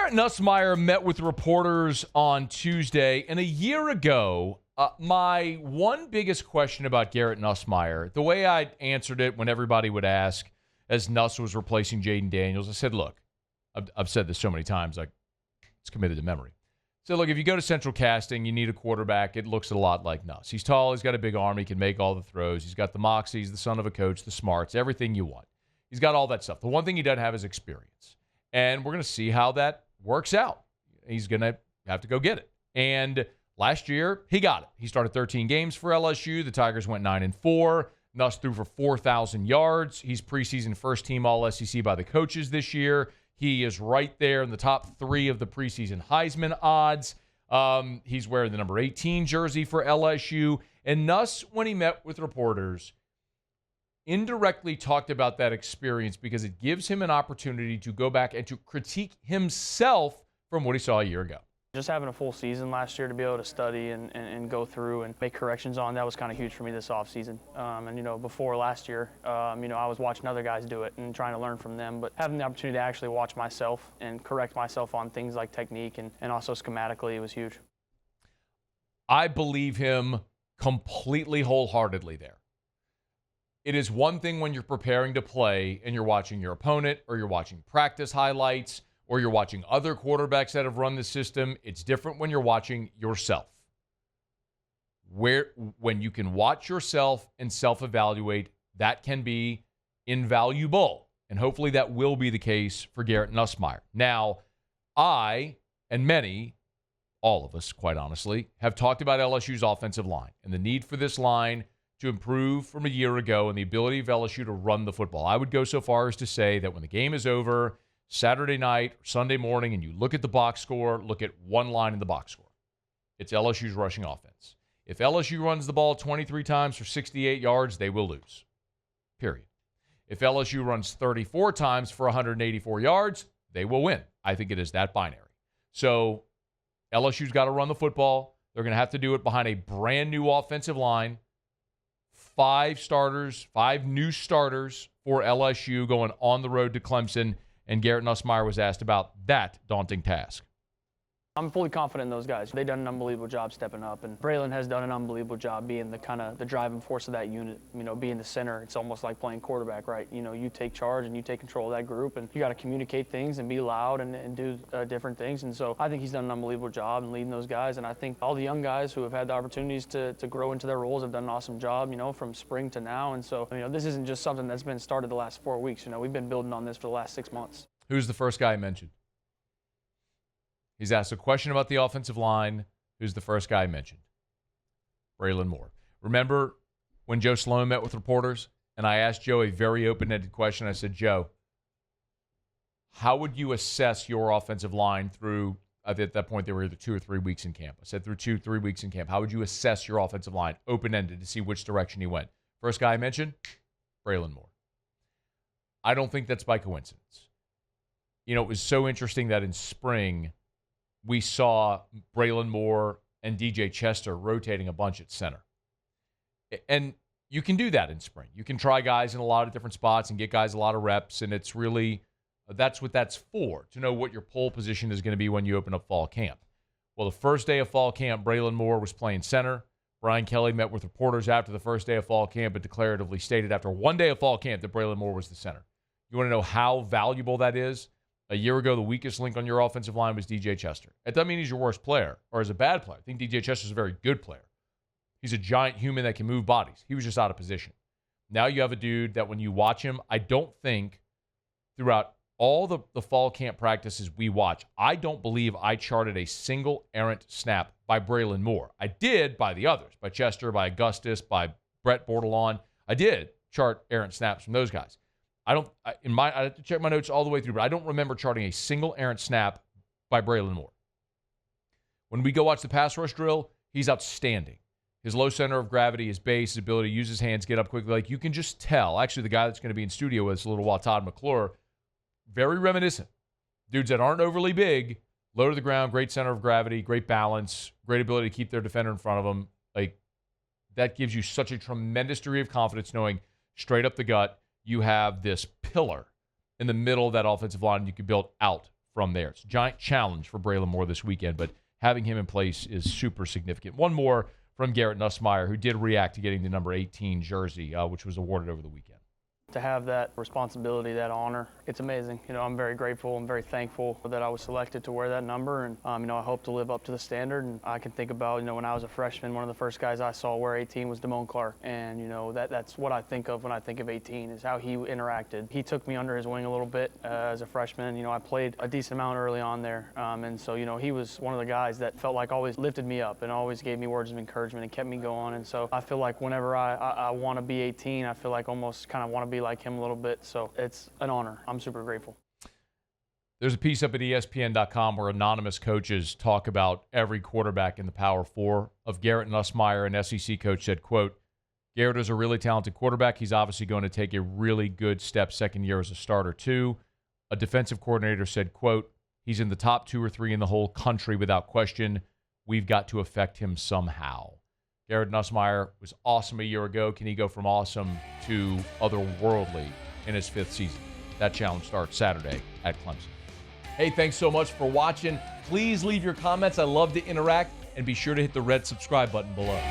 Garrett Nussmeier met with reporters on Tuesday, and a year ago, my one biggest question about Garrett Nussmeier, the way I answered it when everybody would ask as Nuss was replacing Jayden Daniels, I said, look, I've said this so many times, like it's committed to memory. So, look, if you go to central casting, you need a quarterback. It looks a lot like Nuss. He's tall. He's got a big arm. He can make all the throws. He's got the moxie. He's the son of a coach, the smarts, everything you want. He's got all that stuff. The one thing he doesn't have is experience. And we're going to see how that works out. He's going to have to go get it. And last year, he got it. He started 13 games for LSU. The Tigers went 9-4. Nuss threw for 4,000 yards. He's preseason first-team All-SEC by the coaches this year. He is right there in the top 3 of the preseason Heisman odds. He's wearing the number 18 jersey for LSU. And Nuss, when he met with reporters, indirectly talked about that experience because it gives him an opportunity to go back and to critique himself from what he saw a year ago. Just having a full season last year to be able to study and go through and make corrections on, that was kind of huge for me this offseason. Before last year, I was watching other guys do it and trying to learn from them, but having the opportunity to actually watch myself and correct myself on things like technique and also schematically, it was huge. I believe him completely wholeheartedly there. It is one thing when you're preparing to play and you're watching your opponent or you're watching practice highlights or you're watching other quarterbacks that have run the system. It's different when you're watching yourself. When you can watch yourself and self-evaluate, that can be invaluable. And hopefully that will be the case for Garrett Nussmeier. Now, I and many, all of us, quite honestly, have talked about LSU's offensive line and the need for this line to improve from a year ago and the ability of LSU to run the football. I would go so far as to say that when the game is over, Saturday night or Sunday morning, and you look at the box score, look at one line in the box score. It's LSU's rushing offense. If LSU runs the ball 23 times for 68 yards, they will lose. Period. If LSU runs 34 times for 184 yards, they will win. I think it is that binary. So LSU's got to run the football. They're going to have to do it behind a brand new offensive line. 5 new starters for LSU going on the road to Clemson, and Garrett Nussmeier was asked about that daunting task. I'm fully confident in those guys. They've done an unbelievable job stepping up, and Braylon has done an unbelievable job being the driving force of that unit, being the center. It's almost like playing quarterback, right? You take charge and you take control of that group, and you got to communicate things and be loud and do different things. And so I think he's done an unbelievable job in leading those guys, and I think all the young guys who have had the opportunities to grow into their roles have done an awesome job, from spring to now. And so, this isn't just something that's been started the last 4 weeks. We've been building on this for the last 6 months. Who's the first guy I mentioned? He's asked a question about the offensive line. Who's the first guy I mentioned? Braylon Moore. Remember when Joe Sloan met with reporters and I asked Joe a very open-ended question? I said, Joe, how would you assess your offensive line through, at that point they were either 2 or 3 weeks in camp. I said through 2-3 weeks in camp. How would you assess your offensive line open-ended to see which direction he went? First guy I mentioned, Braylon Moore. I don't think that's by coincidence. It was so interesting that in spring, we saw Braylon Moore and DJ Chester rotating a bunch at center. And you can do that in spring. You can try guys in a lot of different spots and get guys a lot of reps, and it's really, that's what that's for, to know what your pole position is going to be when you open up fall camp. Well, the first day of fall camp, Braylon Moore was playing center. Brian Kelly met with reporters after the first day of fall camp and declaratively stated after one day of fall camp that Braylon Moore was the center. You want to know how valuable that is? A year ago, the weakest link on your offensive line was DJ Chester. It doesn't mean he's your worst player or is a bad player. I think DJ Chester's a very good player. He's a giant human that can move bodies. He was just out of position. Now you have a dude that when you watch him, I don't think throughout all the fall camp practices we watch, I don't believe I charted a single errant snap by Braylon Moore. I did by the others, by Chester, by Augustus, by Brett Bordelon. I did chart errant snaps from those guys. I have to check my notes all the way through, but I don't remember charting a single errant snap by Braylon Moore. When we go watch the pass rush drill, he's outstanding. His low center of gravity, his base, his ability to use his hands, get up quickly. Like, you can just tell. Actually, the guy that's going to be in studio with us a little while, Todd McClure, very reminiscent. Dudes that aren't overly big, low to the ground, great center of gravity, great balance, great ability to keep their defender in front of them. Like, that gives you such a tremendous degree of confidence knowing straight up the gut, you have this pillar in the middle of that offensive line you can build out from there. It's a giant challenge for Braylon Moore this weekend, but having him in place is super significant. One more from Garrett Nusmeer, who did react to getting the number 18 jersey, which was awarded over the weekend. To have that responsibility, that honor, it's amazing. I'm very grateful and very thankful that I was selected to wear that number, and I hope to live up to the standard. And I can think about, when I was a freshman, one of the first guys I saw wear 18 was Damone Clark, and that's what I think of when I think of 18 is how he interacted. He took me under his wing a little bit as a freshman. I played a decent amount early on there, and so he was one of the guys that felt like always lifted me up and always gave me words of encouragement and kept me going. And so I feel like whenever I want to be 18, I feel like almost kind of want to be like him a little bit. So it's an honor. I'm super grateful. There's a piece up at ESPN.com where anonymous coaches talk about every quarterback in the Power Four. Of Garrett Nussmeier, an SEC coach said, quote, Garrett is a really talented quarterback. He's obviously going to take a really good step second year as a starter too. A defensive coordinator said, quote, he's in the top 2 or 3 in the whole country without question. We've got to affect him somehow. Garrett Nussmeier was awesome a year ago. Can he go from awesome to otherworldly in his 5th season? That challenge starts Saturday at Clemson. Hey, thanks so much for watching. Please leave your comments. I love to interact. And be sure to hit the red subscribe button below.